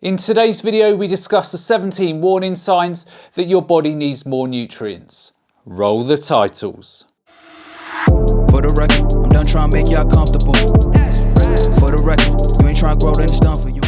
In today's video, we discuss the 17 warning signs that your body needs more nutrients. Roll the titles. For the record, I'm done trying to make y'all comfortable. For the record, you ain't trying to grow, then it's done for you.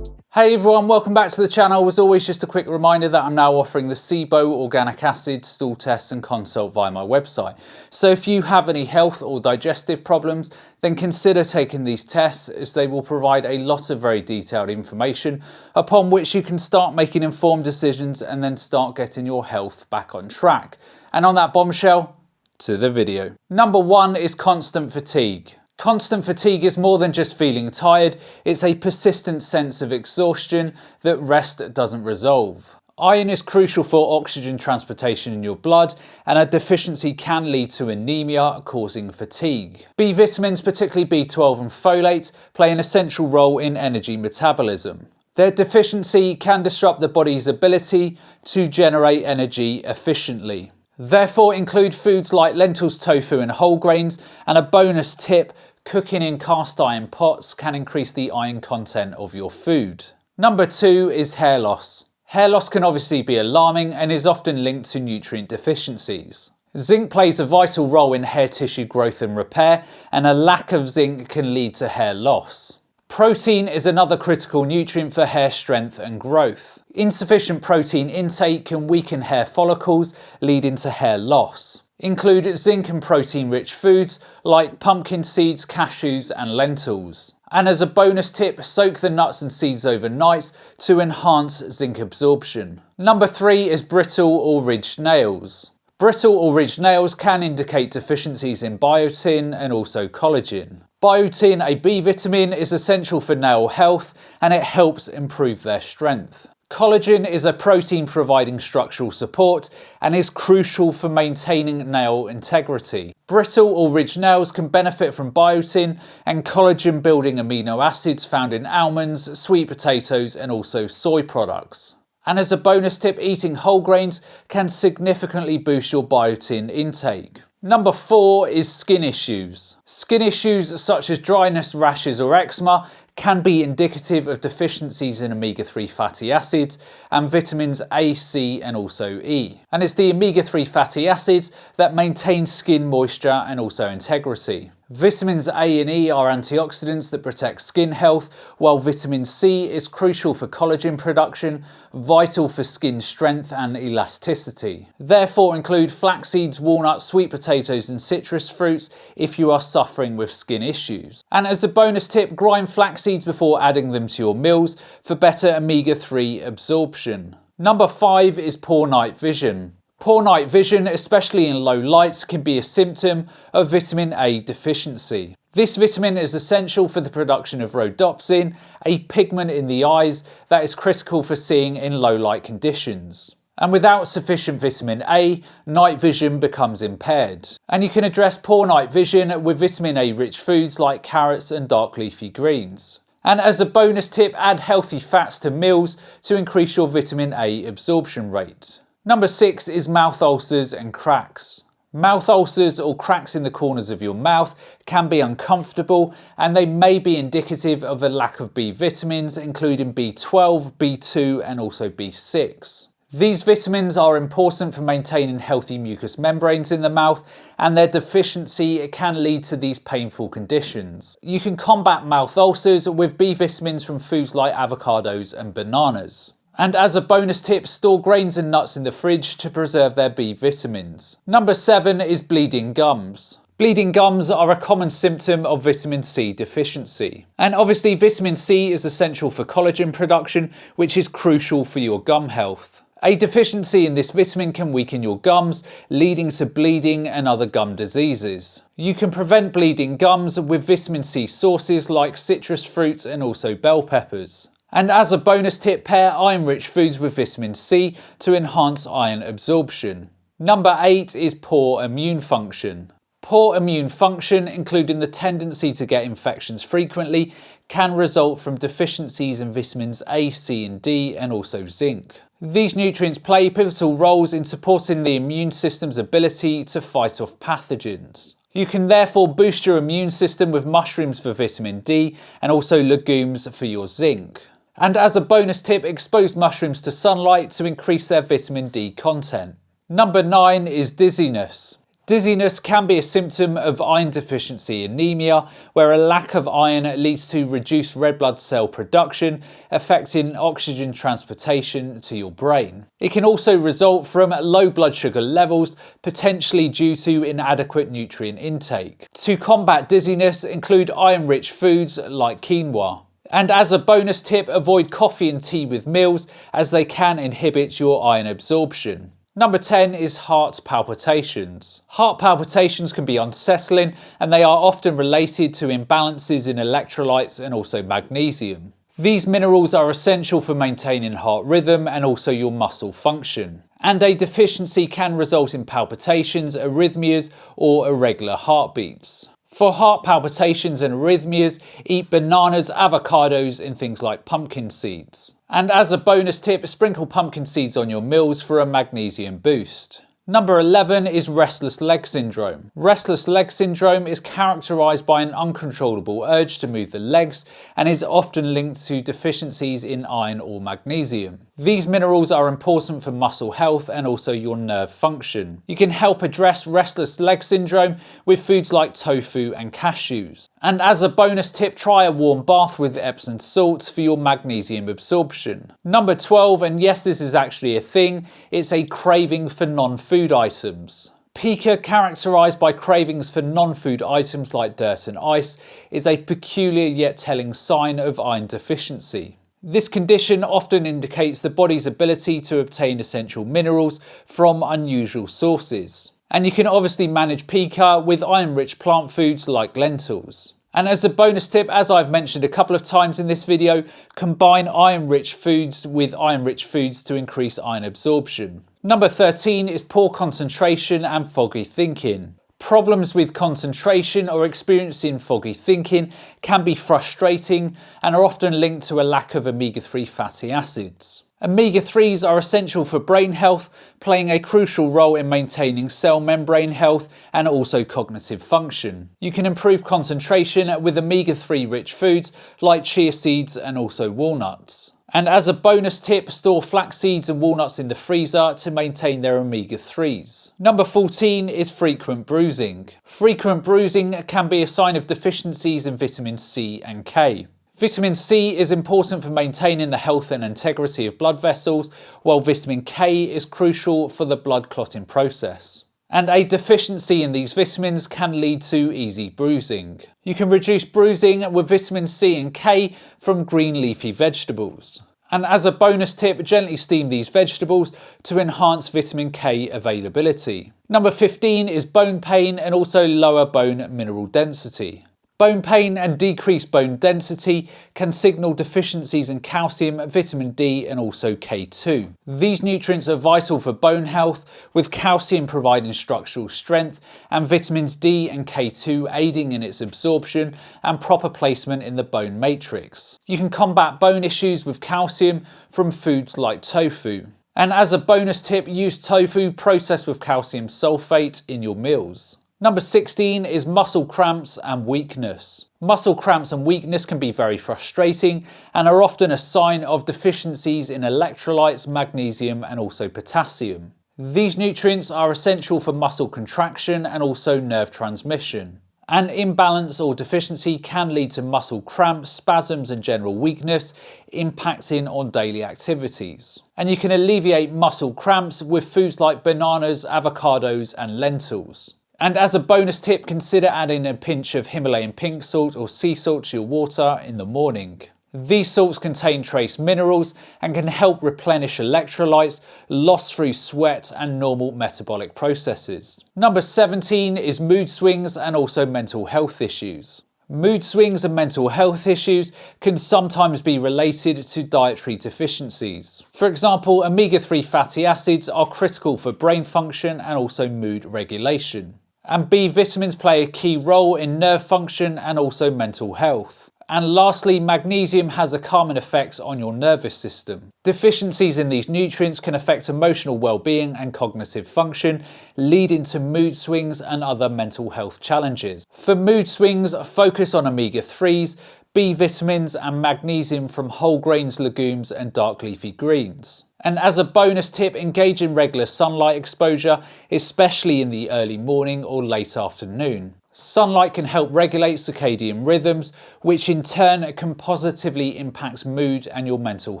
Hey everyone, welcome back to the channel. As always, just a quick reminder that I'm now offering the SIBO organic acid stool test and consult via my website. So if you have any health or digestive problems, then consider taking these tests, as they will provide a lot of very detailed information upon which you can start making informed decisions and then start getting your health back on track. And on that bombshell, to the video. Number 1 is constant fatigue. Constant fatigue is more than just feeling tired, it's a persistent sense of exhaustion that rest doesn't resolve. Iron is crucial for oxygen transportation in your blood, and a deficiency can lead to anemia, causing fatigue. B vitamins, particularly B12 and folate, play an essential role in energy metabolism. Their deficiency can disrupt the body's ability to generate energy efficiently. Therefore, include foods like lentils, tofu and whole grains, and a bonus tip, cooking in cast iron pots can increase the iron content of your food. Number 2 is hair loss. Hair loss can obviously be alarming and is often linked to nutrient deficiencies. Zinc plays a vital role in hair tissue growth and repair, and a lack of zinc can lead to hair loss. Protein is another critical nutrient for hair strength and growth. Insufficient protein intake can weaken hair follicles, leading to hair loss. Include zinc and protein-rich foods like pumpkin seeds, cashews and lentils. And as a bonus tip, soak the nuts and seeds overnight to enhance zinc absorption. Number 3 is brittle or ridged nails. Brittle or ridged nails can indicate deficiencies in biotin and also collagen. Biotin, a B vitamin, is essential for nail health and it helps improve their strength. Collagen is a protein providing structural support and is crucial for maintaining nail integrity. Brittle or ridged nails can benefit from biotin and collagen building amino acids found in almonds, sweet potatoes and also soy products. And as a bonus tip, eating whole grains can significantly boost your biotin intake. Number 4 is skin issues. Skin issues such as dryness, rashes or eczema can be indicative of deficiencies in omega-3 fatty acids and vitamins A, C and also E. And it's the omega-3 fatty acids that maintain skin moisture and also integrity. Vitamins A and E are antioxidants that protect skin health, while vitamin C is crucial for collagen production, vital for skin strength and elasticity. Therefore, include flax seeds, walnuts, sweet potatoes and citrus fruits if you are suffering with skin issues. And as a bonus tip, grind flax seeds before adding them to your meals for better omega-3 absorption. Number 5 is poor night vision. Poor night vision, especially in low lights, can be a symptom of vitamin A deficiency. This vitamin is essential for the production of rhodopsin, a pigment in the eyes that is critical for seeing in low light conditions. And without sufficient vitamin A, night vision becomes impaired. And you can address poor night vision with vitamin A rich foods like carrots and dark leafy greens. And as a bonus tip, add healthy fats to meals to increase your vitamin A absorption rate. Number 6 is mouth ulcers and cracks. Mouth ulcers or cracks in the corners of your mouth can be uncomfortable and they may be indicative of a lack of B vitamins, including B12, B2 and also B6. These vitamins are important for maintaining healthy mucous membranes in the mouth, and their deficiency can lead to these painful conditions. You can combat mouth ulcers with B vitamins from foods like avocados and bananas. And as a bonus tip, store grains and nuts in the fridge to preserve their B vitamins. Number 7 is bleeding gums. Bleeding gums are a common symptom of vitamin C deficiency. And obviously vitamin C is essential for collagen production, which is crucial for your gum health. A deficiency in this vitamin can weaken your gums, leading to bleeding and other gum diseases. You can prevent bleeding gums with vitamin C sources like citrus fruits and also bell peppers. And as a bonus tip, pair iron-rich foods with vitamin C to enhance iron absorption. Number 8 is poor immune function. Poor immune function, including the tendency to get infections frequently, can result from deficiencies in vitamins A, C and D and also zinc. These nutrients play pivotal roles in supporting the immune system's ability to fight off pathogens. You can therefore boost your immune system with mushrooms for vitamin D and also legumes for your zinc. And as a bonus tip, expose mushrooms to sunlight to increase their vitamin D content. Number 9 is dizziness. Dizziness can be a symptom of iron deficiency anemia, where a lack of iron leads to reduced red blood cell production, affecting oxygen transportation to your brain. It can also result from low blood sugar levels, potentially due to inadequate nutrient intake. To combat dizziness, include iron-rich foods like quinoa. And as a bonus tip, avoid coffee and tea with meals, as they can inhibit your iron absorption. Number 10 is heart palpitations. Heart palpitations can be unsettling, and they are often related to imbalances in electrolytes and also magnesium. These minerals are essential for maintaining heart rhythm and also your muscle function. And a deficiency can result in palpitations, arrhythmias, or irregular heartbeats. For heart palpitations and arrhythmias, eat bananas, avocados, and things like pumpkin seeds. And as a bonus tip, sprinkle pumpkin seeds on your meals for a magnesium boost. Number 11 is restless leg syndrome. Restless leg syndrome is characterized by an uncontrollable urge to move the legs and is often linked to deficiencies in iron or magnesium. These minerals are important for muscle health and also your nerve function. You can help address restless leg syndrome with foods like tofu and cashews. And as a bonus tip, try a warm bath with Epsom salts for your magnesium absorption. Number 12, and yes, this is actually a thing, it's a craving for non-food items. Pica, characterized by cravings for non-food items like dirt and ice, is a peculiar yet telling sign of iron deficiency. This condition often indicates the body's ability to obtain essential minerals from unusual sources. And you can obviously manage pica with iron-rich plant foods like lentils. And as a bonus tip, as I've mentioned a couple of times in this video, combine iron-rich foods with iron-rich foods to increase iron absorption. Number 13 is poor concentration and foggy thinking. Problems with concentration or experiencing foggy thinking can be frustrating and are often linked to a lack of omega-3 fatty acids. Omega-3s are essential for brain health, playing a crucial role in maintaining cell membrane health and also cognitive function. You can improve concentration with omega-3 rich foods like chia seeds and also walnuts. And as a bonus tip, store flax seeds and walnuts in the freezer to maintain their omega-3s. Number 14 is frequent bruising. Frequent bruising can be a sign of deficiencies in vitamin C and K. Vitamin C is important for maintaining the health and integrity of blood vessels, while vitamin K is crucial for the blood clotting process. And a deficiency in these vitamins can lead to easy bruising. You can reduce bruising with vitamin C and K from green leafy vegetables. And as a bonus tip, gently steam these vegetables to enhance vitamin K availability. Number 15 is bone pain and also lower bone mineral density. Bone pain and decreased bone density can signal deficiencies in calcium, vitamin D and also K2. These nutrients are vital for bone health, with calcium providing structural strength and vitamins D and K2 aiding in its absorption and proper placement in the bone matrix. You can combat bone issues with calcium from foods like tofu. And as a bonus tip, use tofu processed with calcium sulfate in your meals. Number 16 is muscle cramps and weakness. Muscle cramps and weakness can be very frustrating and are often a sign of deficiencies in electrolytes, magnesium and also potassium. These nutrients are essential for muscle contraction and also nerve transmission. An imbalance or deficiency can lead to muscle cramps, spasms and general weakness, impacting on daily activities. And you can alleviate muscle cramps with foods like bananas, avocados and lentils. And as a bonus tip, consider adding a pinch of Himalayan pink salt or sea salt to your water in the morning. These salts contain trace minerals and can help replenish electrolytes lost through sweat and normal metabolic processes. Number 17 is mood swings and also mental health issues. Mood swings and mental health issues can sometimes be related to dietary deficiencies. For example, omega-3 fatty acids are critical for brain function and also mood regulation. And B vitamins play a key role in nerve function and also mental health. And lastly, magnesium has a calming effect on your nervous system. Deficiencies in these nutrients can affect emotional well-being and cognitive function, leading to mood swings and other mental health challenges. For mood swings, focus on omega-3s, B vitamins and magnesium from whole grains, legumes and dark leafy greens. And as a bonus tip, engage in regular sunlight exposure, especially in the early morning or late afternoon. Sunlight can help regulate circadian rhythms, which in turn can positively impact mood and your mental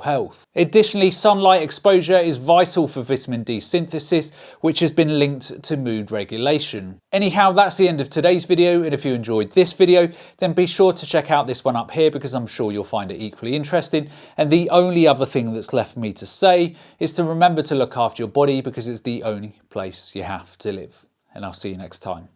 health. Additionally, sunlight exposure is vital for vitamin D synthesis, which has been linked to mood regulation. Anyhow, that's the end of today's video, and if you enjoyed this video, then be sure to check out this one up here because I'm sure you'll find it equally interesting. And the only other thing that's left for me to say is to remember to look after your body because it's the only place you have to live. And I'll see you next time.